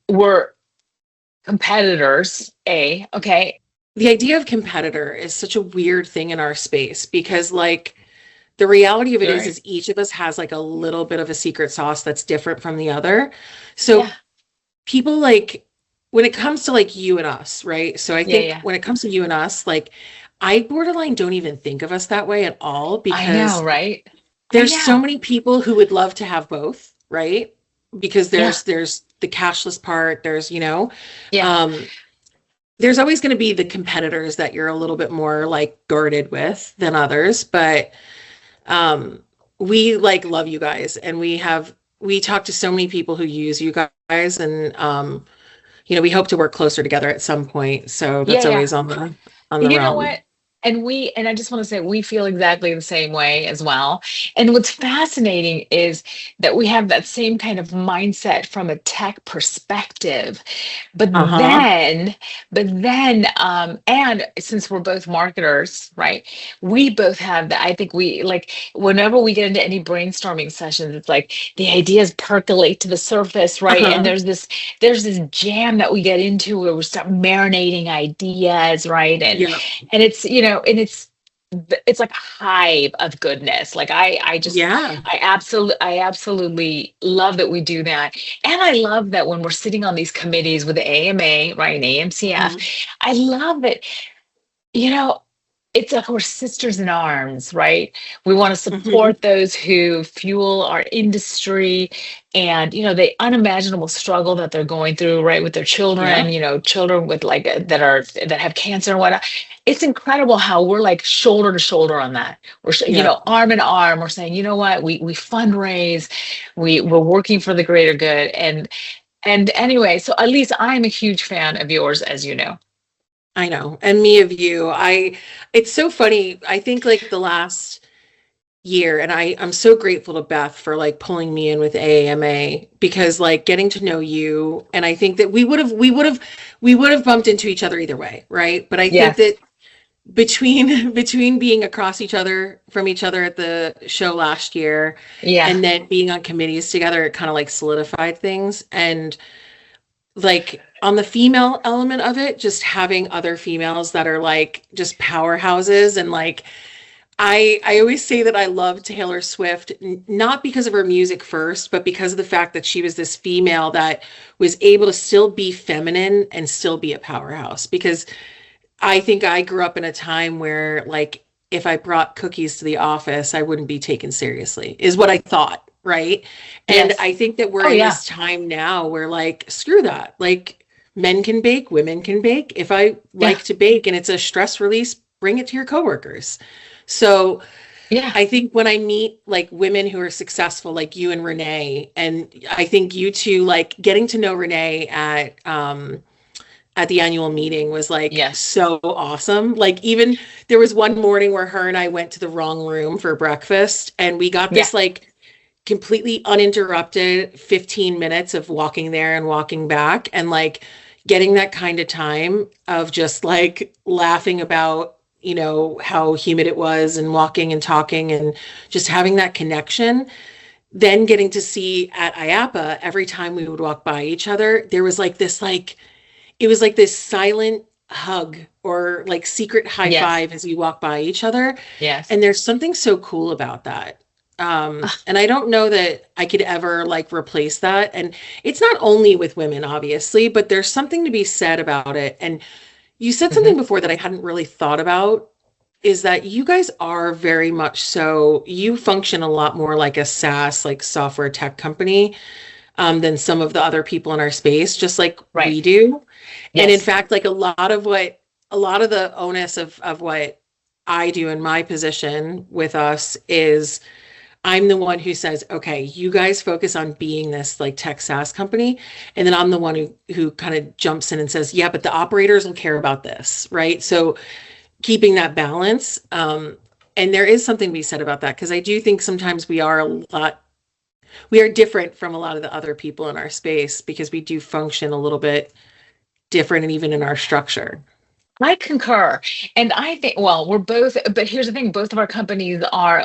we're competitors, okay. The idea of competitor is such a weird thing in our space because like the reality of it Right. is each of us has like a little bit of a secret sauce that's different from the other. Yeah. So people like when it comes to like you and us, right? So I Yeah. think Yeah. when it comes to you and us, like I borderline don't even think of us that way at all I know, because right? I there's so know. many people who would love to have both, right? Because Yeah. there's the cashless part, there's, Yeah. um there's always going to be the competitors that you're a little bit more like guarded with than others, but um we like love you guys and we talk to so many people who use you guys and we hope to work closer together at some point. So Yeah. that's Yeah. always on the You know what? realm. And I just want to say we feel exactly the same way as well. And what's fascinating is that we have that same kind of mindset from a tech perspective. But Uh-huh. then, and since we're both marketers, right? We both have that. I think we like whenever we get into any brainstorming sessions, it's like the ideas percolate to the surface, right? And Uh-huh. there's this jam that we get into where we start marinating ideas, right? Yeah. And it's it's like a hive of goodness. Like Yeah. I absolutely love that we do that. And I love that when we're sitting on these committees with the AMA, right, and AMCF, Mhm. I love that, you know, it's like we're sisters in arms, right? We want to Mhm. support those who fuel our industry and, the unimaginable struggle that they're going through, right, with their Yeah. children, children with like that have cancer and whatnot. It's incredible how we're like shoulder to shoulder on that. Yeah. Arm in arm. We're saying, you know what, we fundraise, we're working for the greater good. And anyway, so at least I'm a huge fan of yours, as you know. I know. And me of you. It's so funny. I think like the last year, and I'm so grateful to Beth for like pulling me in with AAMA because like getting to know you, and I think that we would have bumped into each other either way, right? But I think Yes. that between being across each other from each other at the show last year Yeah. and then being on committees together, it kind of like solidified things. And like on the female element of it, just having other females that are like just powerhouses and like I always say that I love Taylor Swift not because of her music first, but because of the fact that she was this female that was able to still be feminine and still be a powerhouse. Because I think I grew up in a time where like if I brought cookies to the office, I wouldn't be taken seriously, is what I thought, right? And Yes. I think that we're Oh in yeah. this time now where like screw that. Like men can bake, women can bake. If I Yeah. like to bake and it's a stress release, bring it to your coworkers. So Yeah. I think when I meet like women who are successful, like you and Renee, and I think you two, like getting to know Renee at the annual meeting was like Yes. so awesome. Like even there was one morning where her and I went to the wrong room for breakfast, and we got Yeah. this like completely uninterrupted 15 minutes of walking there and walking back and like getting that kind of time of just like laughing about how humid it was and walking and talking and just having that connection. Then getting to see at IAPA every time we would walk by each other, there was like this like it was like this silent hug or like secret high Yes. five as we walk by each other. Yes. And there's something so cool about that. And I don't know that I could ever like replace that. And it's not only with women, obviously, but there's something to be said about it. And you said something Hmm. before that I hadn't really thought about is that you guys are very much so, you function a lot more like a SaaS, like software tech company, than some of the other people in our space, just like Right. we do. And in Yes. fact, like a lot of the onus of what I do in my position with us is I'm the one who says, okay, you guys focus on being this like tech SaaS company. And then I'm the one who kind of jumps in and says, yeah, but the operators will care about this, right? So keeping that balance. And there is something to be said about that because I do think sometimes we are different from a lot of the other people in our space because we do function a little bit different and even in our structure. I concur. And I think, well, we're both, but here's the thing, both of our companies are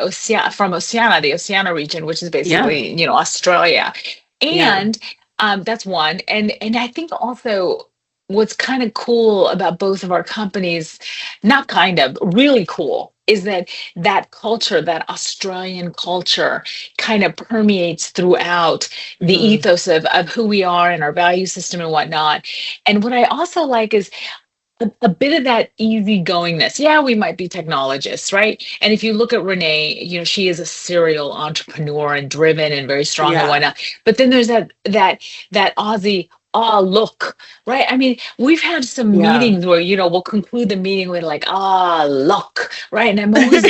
from Oceania, the Oceania region, which is Yeah. basically, Australia. Yeah. And That's one. And I think also what's kind of cool about both of our companies, not kind of, really cool, is that that culture, that Australian culture kind of permeates throughout the Hmm. ethos of who we are and our value system and whatnot. And what I also like is a bit of that easygoingness. Yeah, we might be technologists, right? And if you look at Renee, she is a serial entrepreneur and driven and very strong and Yeah. whatnot. But then there's that Aussie, ah, look, right? I mean, we've had some Yeah. meetings where, we'll conclude the meeting with like, ah, look, right? And I'm always,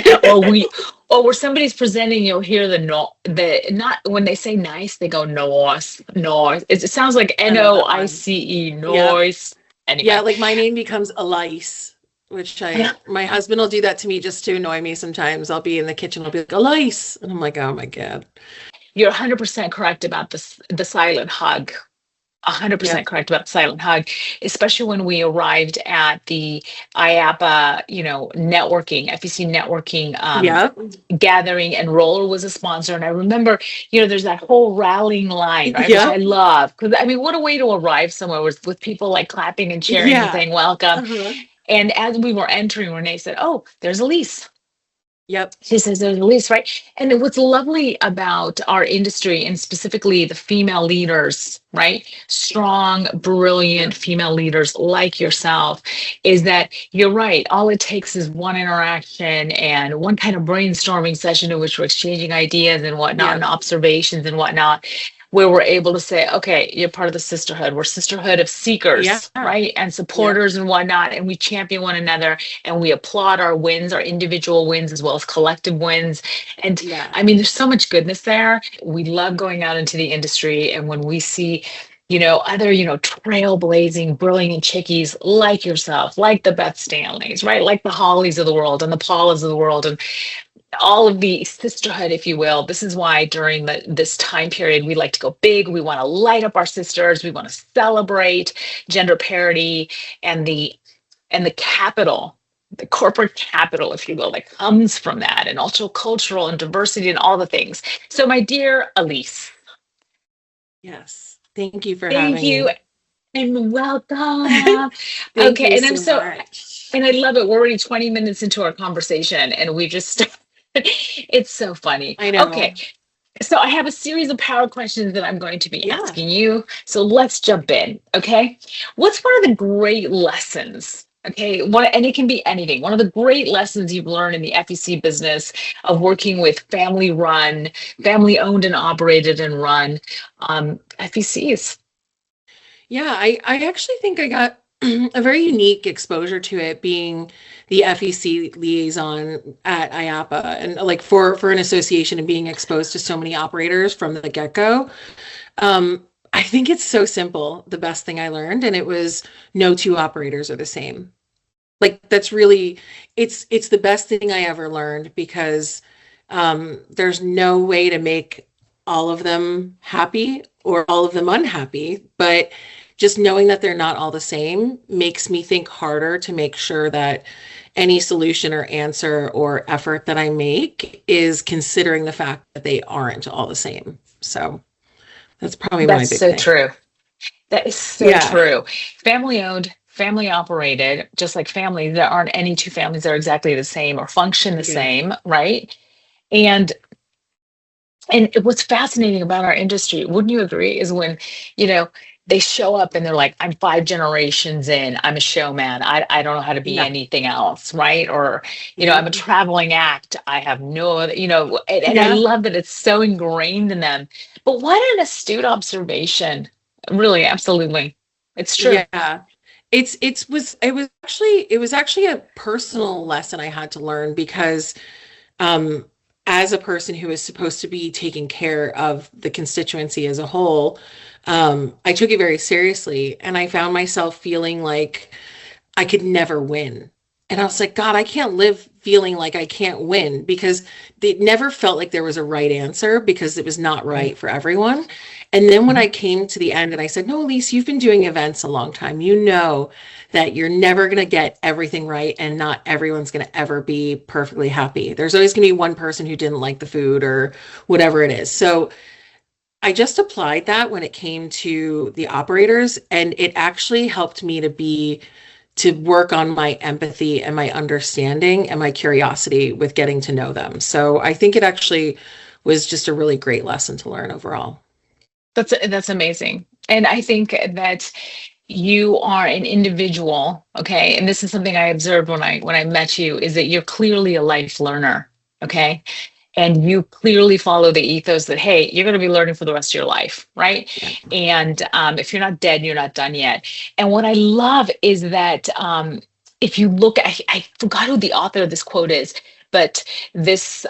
or where somebody's presenting, you'll hear the not when they say nice, they go north, north. It sounds like I love that one. Noice, Yep. noise. Yeah, Anyway. like my name becomes Alyse, which my husband will do that to me just to annoy me sometimes. I'll be in the kitchen, I'll be like, Alyse. And I'm like, oh my God. You're 100% correct about the silent hug. Yep. 100% correct about the silent hug, especially when we arrived at the IAPA, networking, FEC networking Yep. gathering, and Roller was a sponsor. And I remember, there's that whole rallying line, right, which I Yep. love. Because I mean, what a way to arrive somewhere with people like clapping and cheering and Yeah. saying welcome. Uh-huh. And as we were entering, Renee said, "Oh, there's Alyse." Yep. She says there's a lease, right? And what's lovely about our industry and specifically the female leaders, right? Strong, brilliant Yep. female leaders like yourself, is that you're right. All it takes is one interaction and one kind of brainstorming session in which we're exchanging ideas and whatnot and Yep. observations and whatnot, where we're able to say, okay, you're part of the sisterhood. We're sisterhood of Yeah. seekers, right? And Yep. supporters and whatnot. And we champion one another and we applaud our wins, our individual wins, as well as collective wins. And Yeah. I mean, there's so much goodness there. We love going out into the industry. And when we see, other, trailblazing, brilliant chickies like yourself, like the Beth Stanleys, right? Like the Hollies of the world and the Paulas of the world, and all of the sisterhood, if you will. This is why during this time period, we like to go big. We want to light up our sisters. We want to celebrate gender parity and the capital, the corporate capital, if you will, that comes from that, and also cultural and diversity and all the things. So, my dear Alyse, Yes. Thank you for thank having you me. and welcome. Thank Okay, you and I'm so so much. and I love it. We're already 20 minutes into our conversation and we just it's so funny. I Okay, know. so I have a series of power questions that I'm going to be Yeah. asking you. So let's jump in, okay? What's one of the great lessons? Okay, and it can be anything. One of the great lessons you've learned in the FEC business of working with family run, family owned and operated and run FECs. Yeah, I actually think I got a very unique exposure to it being the FEC liaison at IAPA and like for an association and being exposed to so many operators from the get-go. I think it's so simple, the best thing I learned, and it was no two operators are the same. Like that's really it's the best thing I ever learned because there's no way to make all of them happy or all of them unhappy, but just knowing that they're not all the same makes me think harder to make sure that any solution or answer or effort that I make is considering the fact that they aren't all the same. So that's probably my That's big so thing. true. That is so Yeah. true. Family owned, family operated, just like family, there aren't any two families that are exactly the same or function the Yeah. same, right? And what's fascinating about our industry, wouldn't you agree, is when, you know, they show up and they're like, I'm 5 generations in, I'm a showman. I don't know how to be Yeah. anything else, right? Or, I'm a Yep. traveling act. I have no other, and I Yeah. love that it's so ingrained in them. But what an astute observation. Really, absolutely. It's true. Yeah. It was actually a personal lesson I had to learn because um as a person who is supposed to be taking care of the constituency as a whole, I took it very seriously and I found myself feeling like I could never win. And I was like, God, I can't live feeling like I can't win because it never felt like there was a right answer because it was not right for everyone. And then when I came to the end and I said, no, Elise, you've been doing events a long time. You know that you're never going to get everything right and not everyone's going to ever be perfectly happy. There's always going to be one person who didn't like the food or whatever it is. So I just applied that when it came to the operators, and it actually helped me to work on my empathy and my understanding and my curiosity with getting to know them. So I think it actually was just a really great lesson to learn overall. That's amazing. And I think that you are an individual, okay? And this is something I observed when I met you, is that you're clearly a life learner, okay? And you clearly follow the ethos that, hey, you're going to be learning for the rest of your life, right? Yeah. And if you're not dead, you're not done yet. And what I love is that if you look, I forgot who the author of this quote is, but this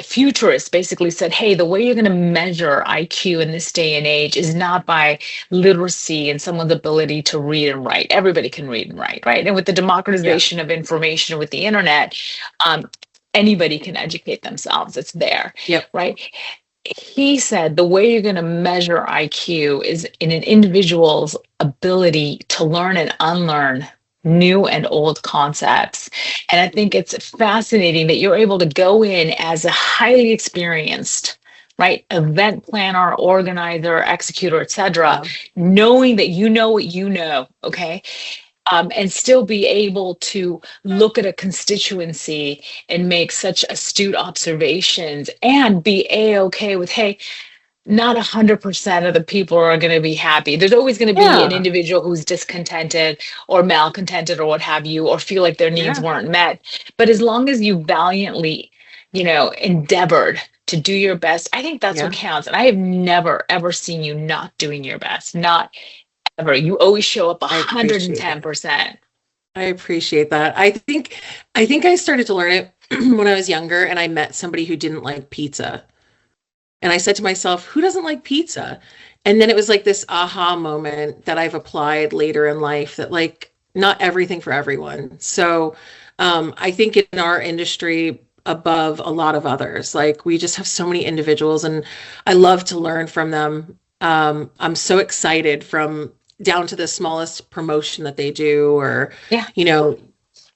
futurist basically said, hey, the way you're going to measure IQ in this day and age is not by literacy and someone's ability to read and write. Everybody can read and write, right? And with the Yeah. democratization of information with the internet, um, anybody can educate themselves. It's there, Yep. right? He said the way you're going to measure IQ is in an individual's ability to learn and unlearn new and old concepts. And I think it's fascinating that you're able to go in as a highly experienced, right, event planner, organizer, executor, etc., Yeah. knowing that you know what you know, okay, and still be able to look at a constituency and make such astute observations and be a-okay with, hey, not 100% of the people are going to be happy. There's always going to be an Yeah. individual who's discontented or malcontented or what have you, or feel like their needs Yeah. weren't met. But as long as you valiantly, endeavored to do your best, I think that's what Yeah. counts. And I have never, ever seen you not doing your best, not ever. You always show up I appreciate that. 110%. I appreciate that. I think I started to learn it when I was younger and I met somebody who didn't like pizza. And I said to myself, who doesn't like pizza? And then it was like this aha moment that I've applied later in life that like not everything for everyone. So I think in our industry, above a lot of others, like we just have so many individuals and I love to learn from them. I'm so excited from down to the smallest promotion that they do or, Yeah. you know,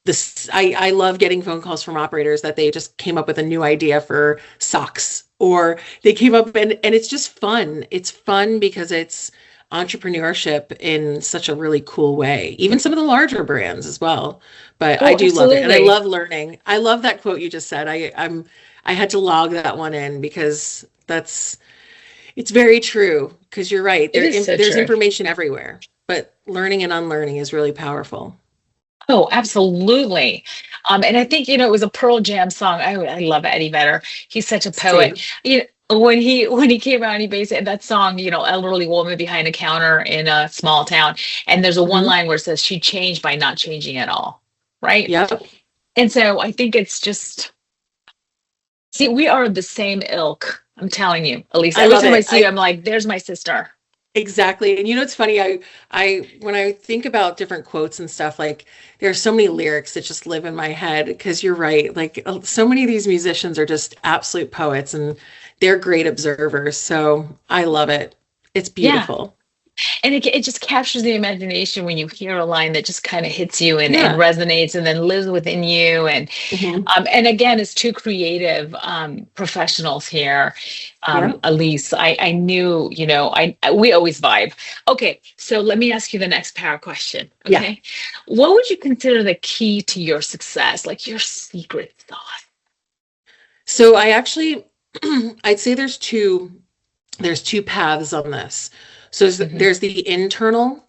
this I love getting phone calls from operators that they just came up with a new idea for socks or they came up and it's just fun. It's fun because it's entrepreneurship in such a really cool way. Even some of the larger brands as well. But I Oh, do love it and I absolutely. love learning. I love that quote you just said. I had to log that one in because it's very true because you're right. It is so There's true. information everywhere, but learning and unlearning is really powerful. Oh, absolutely. And I think, it was a Pearl Jam song. I love Eddie Vedder. He's such a poet. Same. When he came out, he basically that song, elderly woman behind a counter in a small town. And there's a one Mhm. line where it says she changed by not changing at all. Right. Yep. And so I think it's just, see, we are the same ilk. I'm telling you, Alyse. I Every love time I it. see you, I I'm like, there's my sister. exactly. And you know, it's funny. I when I think about different quotes and stuff, like there are so many lyrics that just live in my head because you're right. Like so many of these musicians are just absolute poets and they're great observers. So I love it. It's Yeah. beautiful. And it just captures the imagination when you hear a line that just kind of hits you and Yeah. resonates and then lives within you. Hmm. And again, as two creative professionals here, Yeah. Alyse, I knew, we always vibe. Okay, so let me ask you the next power question. Yeah. Okay, what would you consider the key to your success, like your secret sauce? So I actually, I'd say there's two paths on this. So Hmm. there's the internal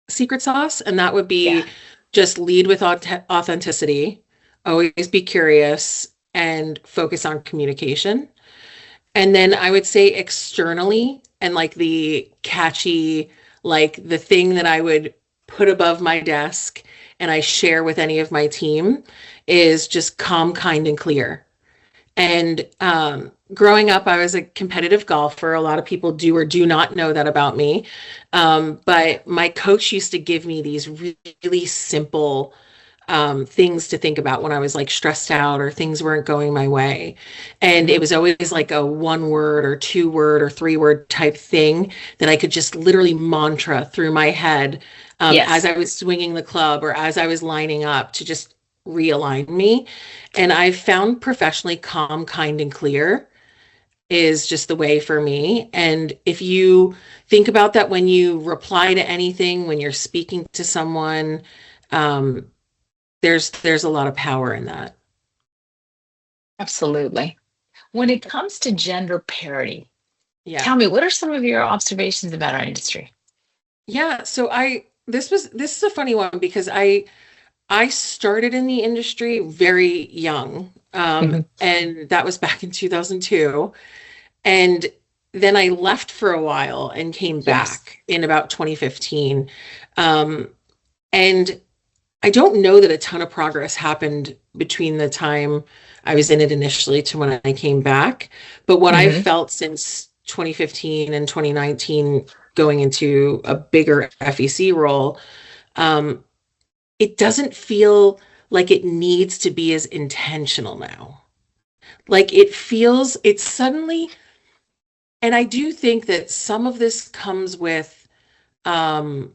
secret sauce, and that would Yeah. be just lead with authenticity, always be curious, and focus on communication. And then I would say externally, and like the catchy, like the thing that I would put above my desk and I share with any of my team is just calm, kind, and clear. And growing up, I was a competitive golfer. A lot of people do or do not know that about me. But my coach used to give me these really simple things to think about when I was like stressed out or things weren't going my way. And it Mhm. was always like a one word or two word or three word type thing that I could just literally mantra through my head as Yes. I was swinging the club or as I was lining up to just realign me. And I've found professionally calm, kind, and clear is just the way for me. And if you think about that when you reply to anything, when you're speaking to someone, um, there's a lot of power in that. Absolutely. When it comes to gender parity, Yeah. tell me, what are some of your observations about our industry? Yeah. So this is a funny one because I started in the industry very young. Mhm. And that was back in 2002. And then I left for a while and came Yes. back in about 2015. Um, and I don't know that a ton of progress happened between the time I was in it initially to when I came back. But what I've Hmm. felt since 2015 and 2019, going into a bigger FEC role, um, it doesn't feel like it needs to be as intentional now. Like it feels, it's suddenly, and I do think that some of this comes with, um,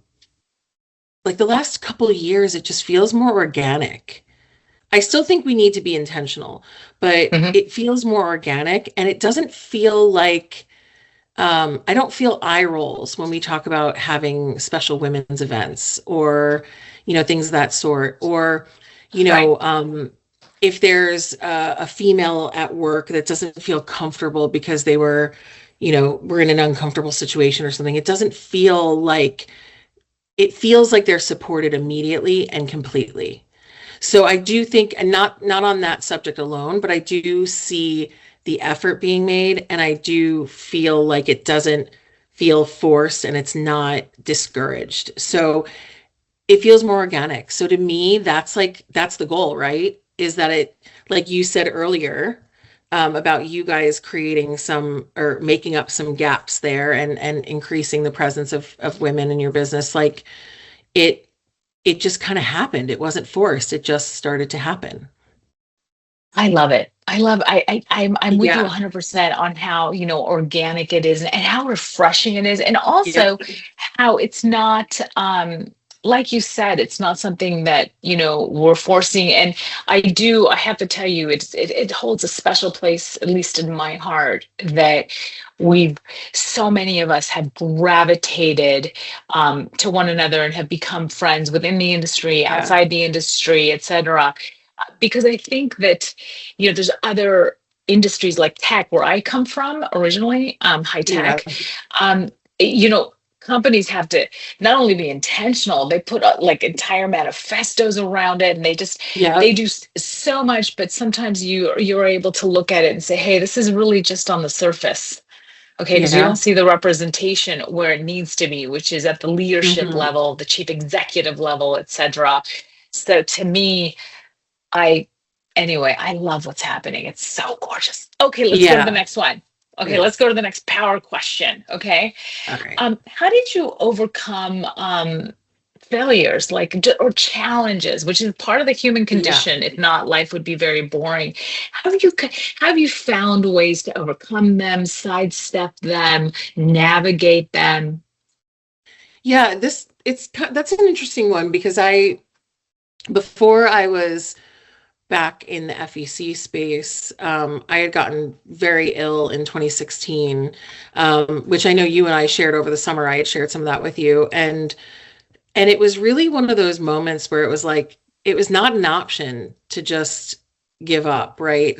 like the last couple of years, it just feels more organic. I still think we need to be intentional, but Hmm. it feels more organic and it doesn't feel like I don't feel eye rolls when we talk about having special women's events or, things of that sort. Or, you Right. know, um, if there's a female at work that doesn't feel comfortable because were in an uncomfortable situation or something, it feels like they're supported immediately and completely. So I do think, and not on that subject alone, but I do see the effort being made, and I do feel like it doesn't feel forced and it's not discouraged. So it feels more organic. So to me, that's the goal, right? Is that it, like you said earlier, about you guys creating some or making up some gaps there and increasing the presence of women in your business, like it it just kind of happened. It wasn't forced. It just started to happen. I love it. I'm with you Yeah. 100% on how, organic it is and how refreshing it is. And Yeah. also how it's not, like you said, it's not something that, we're forcing. And I have to tell you, it holds a special place, at least in my heart, that we've, so many of us have gravitated to one another and have become friends within the industry, Yeah. outside the industry, et cetera. Because I think that, there's other industries like tech where I come from originally, high Yeah. tech. Um, you know, companies have to not only be intentional, they put like entire manifestos around it, and Yeah. they do so much. But sometimes you're able to look at it and say, hey, this is really just on the surface. Okay, because you don't Yeah. see the representation where it needs to be, which is at the leadership Hmm. level, the chief executive level, et cetera. So to me, I anyway, I love what's happening. It's so gorgeous. Okay, let's go to the Yeah. next one. It Okay, let's is. go to the next power question. Okay. All right. How did you overcome failures or challenges, which is part of the human Yeah. condition? If not, life would be very boring. Have you found ways to overcome them, sidestep them, navigate them? Yeah. That's an interesting one because before I was back in the FEC space, I had gotten very ill in 2016, which I know you and I shared over the summer. I had shared some of that with you. And it was really one of those moments where it was like, it was not an option to just give up, right?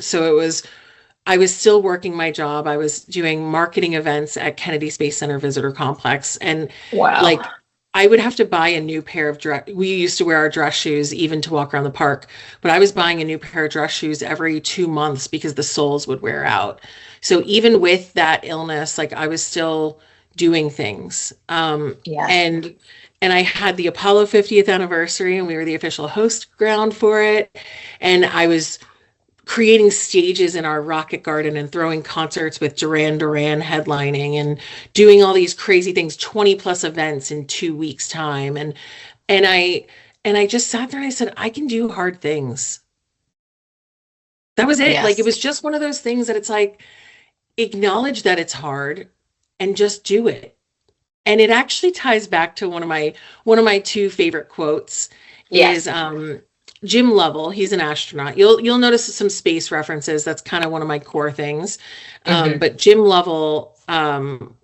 I was still working my job. I was doing marketing events at Kennedy Space Center Visitor Complex. And Wow. like, I would have to buy a new pair of dress. We used to wear our dress shoes even to walk around the park, but I was buying a new pair of dress shoes every 2 months because the soles would wear out. So even with that illness, like I was still doing things. Yes. And I had the Apollo 50th anniversary, and we were the official host ground for it. And I was creating stages in our rocket garden and throwing concerts with Duran Duran headlining and doing all these crazy things, 20 plus events in 2 weeks time. And I and I just sat there and I said, I can do hard things. That was it. Like it Yes. was just one of those things that it's like, acknowledge that it's hard and just do it. And it actually ties back to one of my two favorite quotes is Yes. Jim Lovell, he's an astronaut. You'll notice some space references. That's kind of one of my core things. Hmm. But Jim Lovell,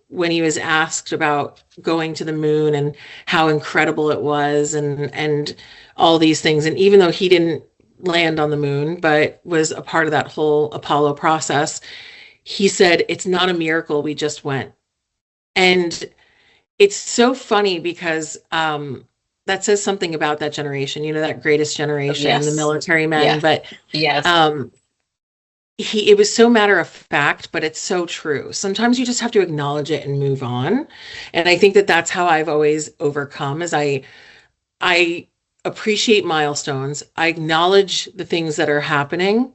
when he was asked about going to the moon and how incredible it was, and all these things, and even though he didn't land on the moon, but was a part of that whole Apollo process, he said, "It's not a miracle. We just went." And it's so funny because that says something about that generation, that greatest generation, the Yes. military men. Yes. But Yes. um, it was so matter of fact, but it's so true. Sometimes you just have to acknowledge it and move on. And I think that that's how I've always overcome is I appreciate milestones. I acknowledge the things that are happening,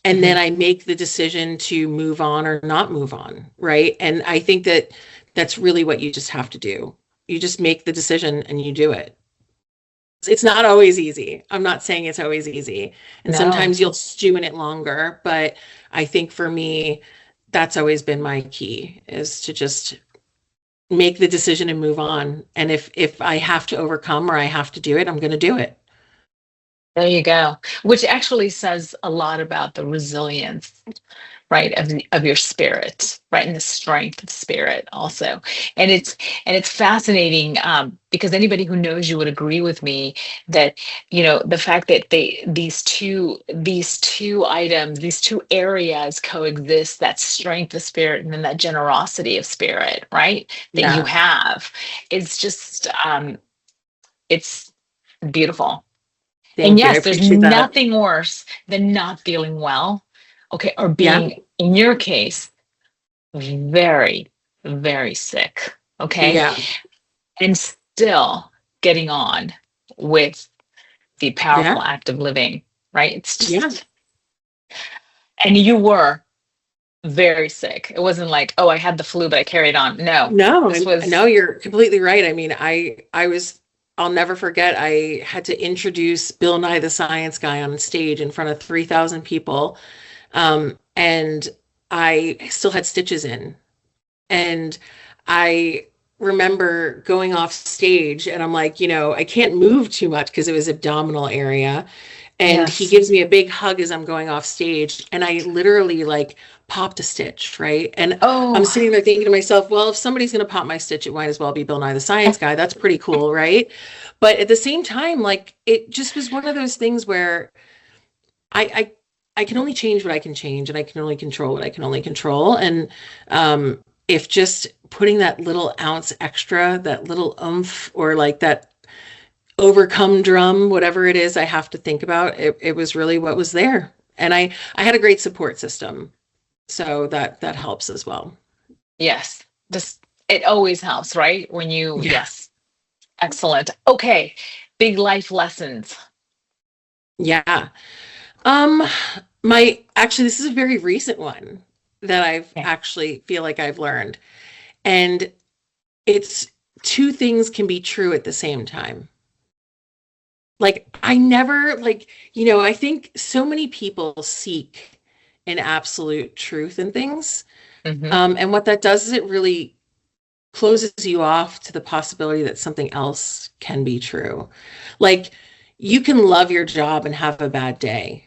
and then Hmm. I make the decision to move on or not move on, right? And I think that that's really what you just have to do. You just make the decision and you do it. It's not always easy. I'm not saying it's always easy. And No. sometimes you'll stew in it longer, but I think for me, that's always been my key is to just make the decision and move on. And if I have to overcome or I have to do it, I'm going to do it. There you go. Which actually says a lot about the resilience, right, of your spirit, right, and the strength of spirit also. And it's fascinating, because anybody who knows you would agree with me that the fact that these two items, these two areas coexist, that strength of spirit and then that generosity of spirit, right, that you Yeah. have, is just it's beautiful. And Thank you. I yes, there's appreciate that. nothing worse than not feeling well, okay, or Yeah. being, in your case, very, very sick, okay, Yeah. and still getting on with the powerful Yeah. act of living, right? It's Yeah. just, and you were very sick. It wasn't like, oh, I had the flu, but I carried on. No, No, this and no, was, you're completely right. I mean, I'll never forget, I had to introduce Bill Nye the Science Guy on stage in front of 3,000 people. And I still had stitches in. And I remember going off stage and I'm like, I can't move too much because it was abdominal area. And he yes. gives me a big hug as I'm going off stage. And I literally like popped a stitch, right? And I'm Oh, sitting there thinking to myself, well, if somebody's going to pop my stitch, it might as well be Bill Nye the Science Guy. That's pretty cool, right? But at the same time, like it just was one of those things where I, I, I can only change what I can change, and I can only control what I can only control. And if just putting that little ounce extra, that little oomph, or like that overcome drum, whatever it is I have to think about, it was really what was there. And I had a great support system, so that helps as well. yes. Just, it always helps, right? When Yeah. yes. Excellent. Okay. Big life lessons. Yeah. Um, my actually, this is a very recent one that I've Okay. actually feel like I've learned. And it's two things can be true at the same time. Like I never I think so many people seek an absolute truth in things. Hmm. And what that does is it really closes you off to the possibility that something else can be true. Like you can love your job and have a bad day.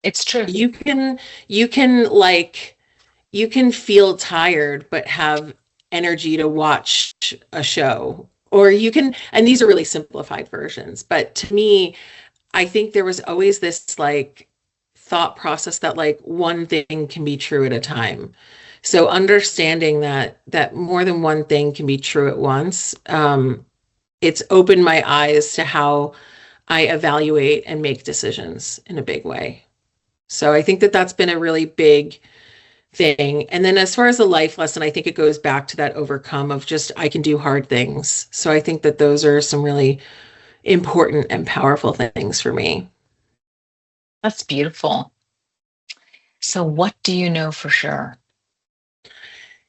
It's true. You can you can like you can feel tired but have energy to watch a show. Or you can, and these are really simplified versions, but to me, I think there was always this like thought process that like one thing can be true at a time. So understanding that more than one thing can be true at once, it's opened my eyes to how I evaluate and make decisions in a big way. So I think that that's been a really big thing. And then as far as the life lesson, I think it goes back to that overcome of just I can do hard things. So I think that those are some really important and powerful things for me. That's beautiful. So, what do you know for sure?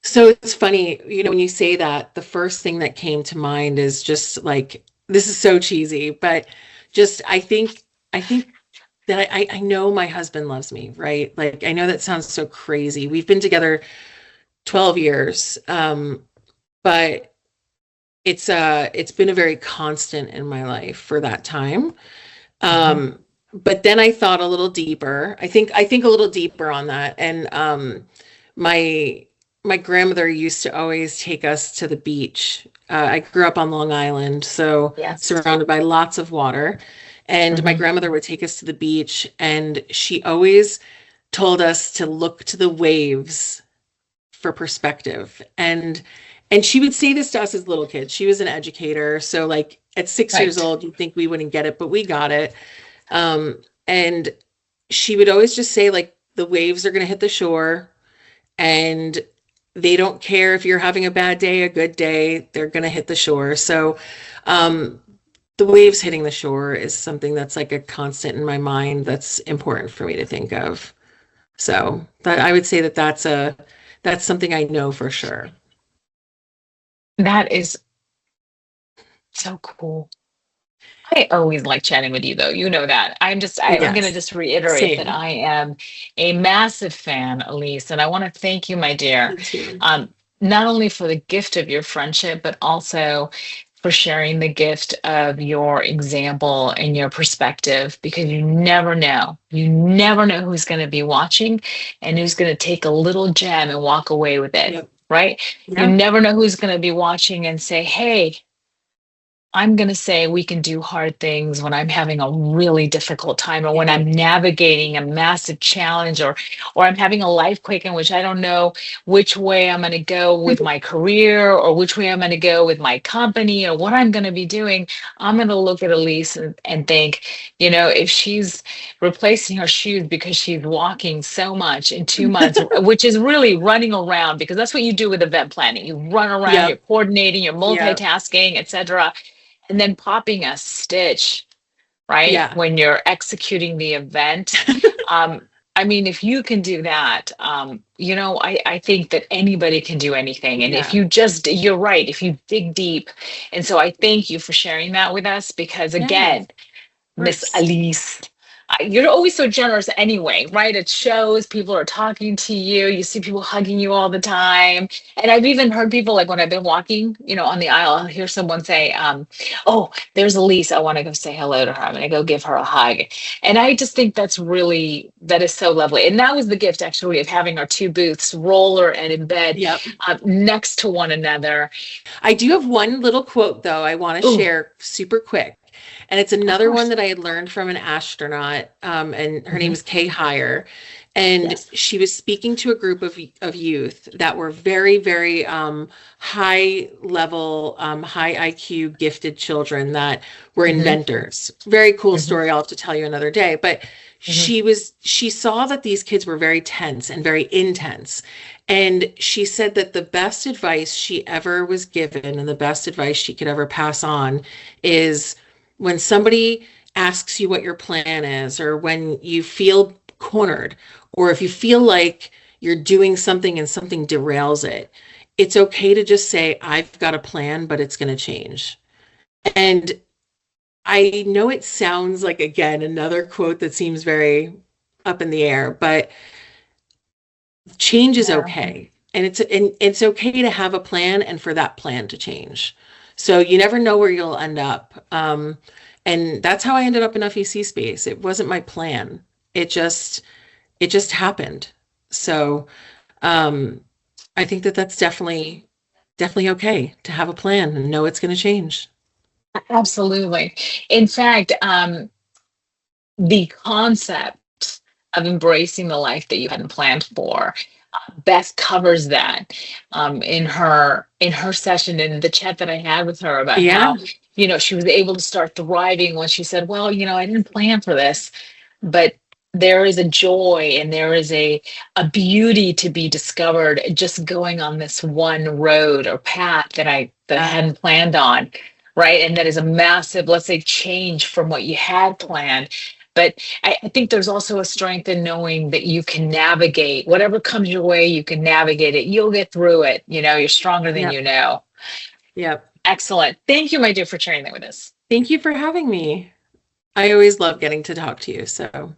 So it's funny, when you say that, the first thing that came to mind is just like this is so cheesy, but just I think that I know my husband loves me, right? Like I know that sounds so crazy. We've been together 12 years. But it's been a very constant in my life for that time. Mhm. Um, but then I thought a little deeper. I think a little deeper on that. And my my grandmother used to always take us to the beach. I grew up on Long Island, so Yes. surrounded by lots of water. And my Hmm. grandmother would take us to the beach, and she always told us to look to the waves for perspective. And she would say this to us as little kids. She was an educator, so like at 6 years Right. old, you'd think we wouldn't get it, but we got it. And she would always just say, like, the waves are going to hit the shore, and they don't care if you're having a bad day, a good day, they're going to hit the shore. So, um, the waves hitting the shore is something that's like a constant in my mind that's important for me to think of. So, that I would say that that's something I know for sure. That is so cool. I always like chatting with you, though. You know that. I'm going to Yes. just reiterate that Same. I am a massive fan, Elise, and I want to thank you, my dear, Me too. um, not only for the gift of your friendship, but also for sharing the gift of your example and your perspective, because you never know. You never know who's going to be watching and who's going to take a little gem and walk away with it, Yep. right? You Yeah. never know who's going to be watching and say, hey, I'm going to say we can do hard things when I'm having a really difficult time or when Yeah. I'm navigating a massive challenge or I'm having a life quake in which I don't know which way I'm going to go with my career or which way I'm going to go with my company or what I'm going to be doing. I'm going to look at Elise and think, if she's replacing her shoes because she's walking so much in 2 months, which is really running around because that's what you do with event planning. You run around, you're Yep. coordinating, you're Yep. multitasking, etc, and then popping a stitch, right? Yeah. When you're executing the event. Um, I mean, if you can do that, I think that anybody can do anything. And if Yeah. you're right, if you dig deep. And so I thank you for sharing that with us because, Yeah. Of again, Miss course. Alyse. You're always so generous anyway, right? It shows people are talking to you. You see people hugging you all the time. And I've even heard people, like when I've been walking, on the aisle, I'll hear someone say, oh, there's Alyse. I want to go say hello to her. I'm going to go give her a hug. And I just think that is so lovely. And that was the gift actually of having our two booths, roller and in bed, Yep. next to one another. I do have one little quote though I want to Oh, share super quick. And it's of another one course. that I had learned from an astronaut, and her name Hmm. is Kay Heyer. And Yes. she was speaking to a group of youth that were very, very high level, high IQ, gifted children that were Hmm. inventors. Very cool Hmm. story. I'll have to tell you another day. But Hmm. she saw that these kids were very tense and very intense. And she said that the best advice she ever was given and the best advice she could ever pass on is when somebody asks you what your plan is, or when you feel cornered, or if you feel like you're doing something and something derails it, it's okay to just say, I've got a plan, but it's going to change. And I know it sounds like, again, another quote that seems very up in the air, but change is Yeah. okay. And it's okay to have a plan and for that plan to change. So you never know where you'll end up. And that's how I ended up in FEC space. It wasn't my plan. It just it just happened. So um, I think that that's definitely okay to have a plan and know it's going to change. Absolutely. In fact, the concept of embracing the life that you hadn't planned for, Beth covers that in her session in the chat that I had with her about Yeah. how she was able to start thriving when she said, "Well, I didn't plan for this, but there is a joy and there is a beauty to be discovered just going on this one road or path that I Yeah. hadn't planned on, right? And that is a massive, let's say, change from what you had planned. But I think there's also a strength in knowing that you can navigate whatever comes your way, you can navigate it. You'll get through it. You're stronger than Yep. you know. Yep. Excellent. Thank you, my dear, for sharing that with us. Thank you for having me. I always love getting to talk to you. So